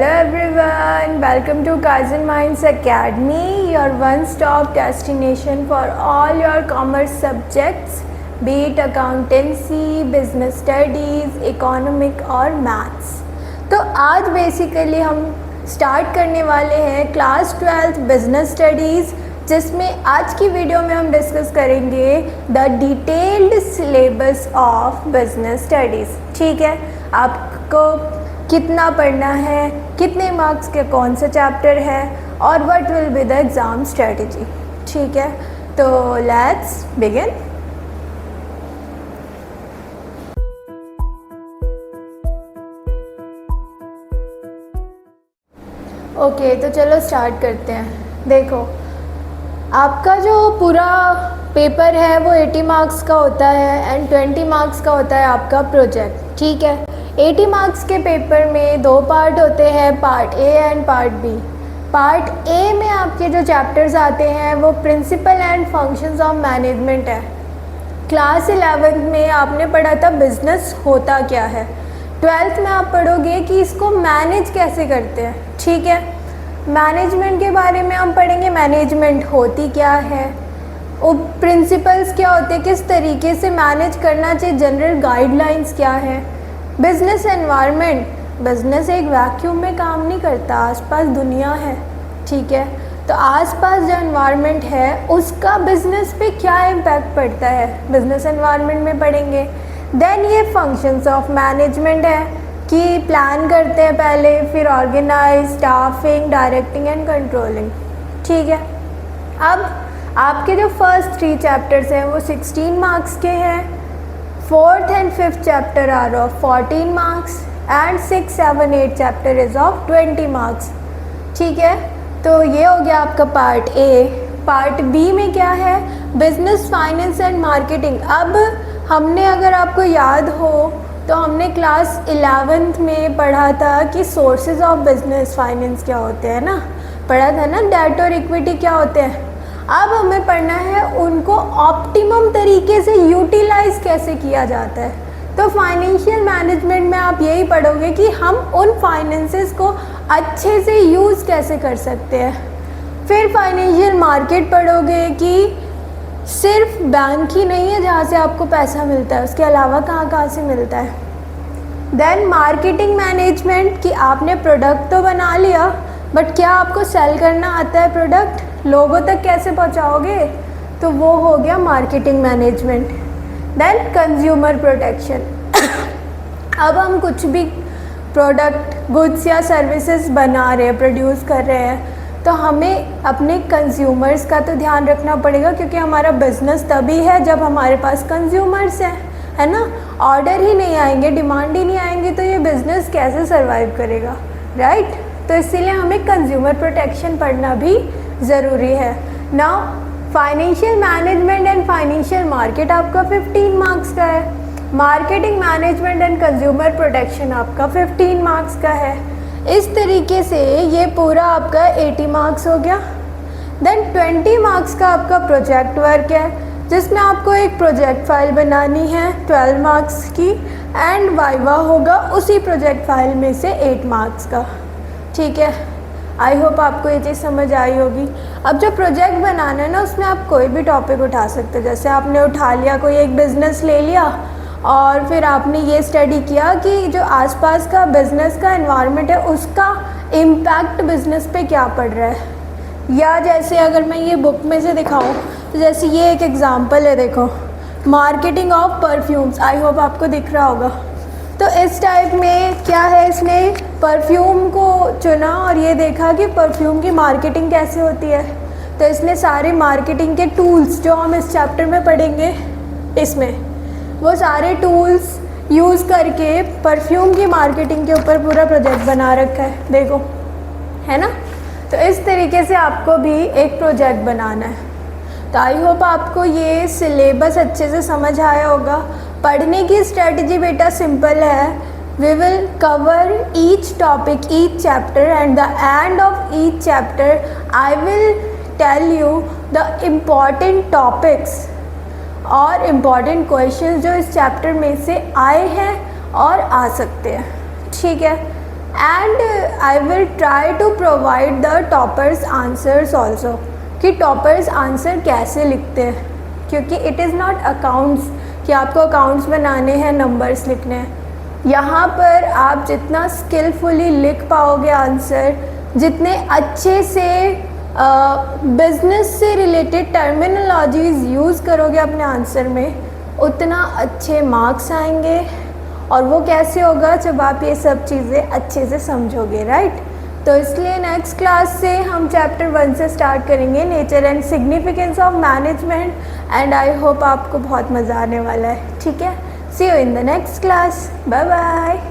Hello everyone, welcome to Kaizen Minds Academy, your one-stop destination for all your commerce subjects, be it accountancy, business studies, economic और maths। तो आज basically हम start करने वाले हैं class 12th business studies, जिसमें आज की वीडियो में हम डिस्कस करेंगे the detailed syllabus of business studies. ठीक है, आपको कितना पढ़ना है, कितने मार्क्स के कौन सा चैप्टर है और what will be the exam strategy. ठीक है, तो लेट्स बिगिन। ओके, तो चलो स्टार्ट करते हैं। देखो, आपका जो पूरा पेपर है वो 80 मार्क्स का होता है एंड 20 मार्क्स का होता है आपका प्रोजेक्ट। ठीक है, 80 मार्क्स के पेपर में दो पार्ट होते हैं, part A and part B. Part A में आपके जो चैप्टर्स आते हैं वो principle and functions of management है। क्लास 11th में आपने पढ़ा था बिजनेस होता क्या है, 12th में आप पढ़ोगे कि इसको मैनेज कैसे करते हैं। ठीक है, मैनेजमेंट के बारे में हम पढ़ेंगे, मैनेजमेंट होती क्या है, वो प्रिंसिपल्स क्या होते हैं, किस तरीके से मैनेज करना चाहिए, जनरल गाइडलाइंस क्या है। बिजनेस एनवायरनमेंट, बिजनेस एक वैक्यूम में काम नहीं करता, आसपास दुनिया है। ठीक है, तो आसपास जो एनवायरनमेंट है उसका बिजनेस पे क्या इम्पैक्ट पड़ता है, बिजनेस एनवायरनमेंट में पढ़ेंगे। देन ये फंक्शंस ऑफ मैनेजमेंट है कि प्लान करते हैं पहले, फिर organise, staffing, directing and controlling. ठीक है, अब आपके जो फर्स्ट 3 चैप्टर्स हैं वो 16 मार्क्स के हैं, 4th and 5th chapter are of 14 marks and 6, 7, 8 chapter is of 20 marks. ठीक है, तो ये हो गया आपका पार्ट ए। पार्ट बी में क्या है, बिजनेस, फाइनेंस एंड मार्केटिंग। अब हमने, अगर आपको याद हो तो हमने क्लास 11th में पढ़ा था कि सोर्सेज ऑफ बिजनेस फाइनेंस क्या होते हैं ना, पढ़ा था ना, डेट और इक्विटी क्या होते हैं। अब हमें पढ़ना है उनको ऑप्टिमम तरीके से यूटिलाइज कैसे किया जाता है। तो फाइनेंशियल मैनेजमेंट में आप यही पढ़ोगे कि हम उन फाइनेंसेस को अच्छे से यूज़ कैसे कर सकते हैं। फिर फाइनेंशियल मार्केट पढ़ोगे कि सिर्फ बैंक ही नहीं है जहाँ से आपको पैसा मिलता है, उसके अलावा कहाँ कहाँ से मिलता है। देन मार्केटिंग मैनेजमेंट कि आपने प्रोडक्ट तो बना लिया, बट क्या आपको सेल करना आता है, प्रोडक्ट लोगों तक कैसे पहुँचाओगे, तो वो हो गया marketing management. Then consumer protection अब हम कुछ भी प्रोडक्ट, गुड्स या सर्विसेज बना रहे हैं, प्रोड्यूस कर रहे हैं, तो हमें अपने कंज्यूमर्स का तो ध्यान रखना पड़ेगा, क्योंकि हमारा बिजनेस तभी है जब हमारे पास कंज्यूमर्स हैं, है ना। ऑर्डर ही नहीं आएंगे, डिमांड ही नहीं आएंगे, तो ये बिज़नेस कैसे सरवाइव करेगा, राइट। तो इसीलिए हमें कंज्यूमर प्रोटेक्शन पढ़ना भी ज़रूरी है। Now financial management and financial market आपका 15 मार्क्स का है, marketing management and consumer protection आपका 15 मार्क्स का है। इस तरीके से ये पूरा आपका 80 मार्क्स हो गया। देन 20 मार्क्स का आपका प्रोजेक्ट वर्क है, जिसमें आपको एक प्रोजेक्ट फाइल बनानी है 12 मार्क्स की, एंड वाइवा होगा उसी प्रोजेक्ट फाइल में से 8 मार्क्स का। ठीक है, आई होप आपको ये चीज़ समझ आई होगी। अब जो प्रोजेक्ट बनाना है ना, उसमें आप कोई भी टॉपिक उठा सकते हो। जैसे आपने उठा लिया, कोई एक बिज़नेस ले लिया और फिर आपने ये स्टडी किया कि जो आसपास का बिज़नेस का एनवायरनमेंट है उसका इम्पैक्ट बिज़नेस पे क्या पड़ रहा है। या जैसे अगर मैं ये बुक में से दिखाऊं, तो जैसे ये एक एग्ज़ाम्पल है, देखो, marketing of perfumes, I hope आपको दिख रहा होगा। तो इस टाइप में क्या है, इसने परफ्यूम को चुना और ये देखा कि परफ्यूम की मार्केटिंग कैसे होती है। तो इसने सारे मार्केटिंग के टूल्स जो हम इस चैप्टर में पढ़ेंगे, इसमें वो सारे टूल्स यूज़ करके परफ्यूम की मार्केटिंग के ऊपर पूरा प्रोजेक्ट बना रखा है, देखो, है ना। तो इस तरीके से आपको भी एक प्रोजेक्ट बनाना है। तो आई होप आपको ये सिलेबस अच्छे से समझ आया होगा। पढ़ने की स्ट्रेटजी बेटा सिंपल है, we will cover each topic, each chapter, and the end of each chapter I will tell you the important topics और इम्पॉर्टेंट क्वेश्चंस जो इस चैप्टर में से आए हैं और आ सकते हैं। ठीक है, and I will try to provide the toppers answers also, कि टॉपर्स आंसर कैसे लिखते हैं, क्योंकि इट इज़ नॉट अकाउंट्स कि आपको अकाउंट्स बनाने हैं, नंबर्स लिखने हैं। यहाँ पर आप जितना स्किलफुली लिख पाओगे आंसर, जितने अच्छे से बिजनेस से रिलेटेड टर्मिनोलॉजीज़ यूज़ करोगे अपने आंसर में, उतना अच्छे मार्क्स आएंगे। और वो कैसे होगा, जब आप ये सब चीज़ें अच्छे से समझोगे, राइट। तो इसलिए नेक्स्ट क्लास से हम चैप्टर 1 से स्टार्ट करेंगे, nature and significance of management, and I hope आपको बहुत मज़ा आने वाला है। ठीक है, see you in the next class, bye bye.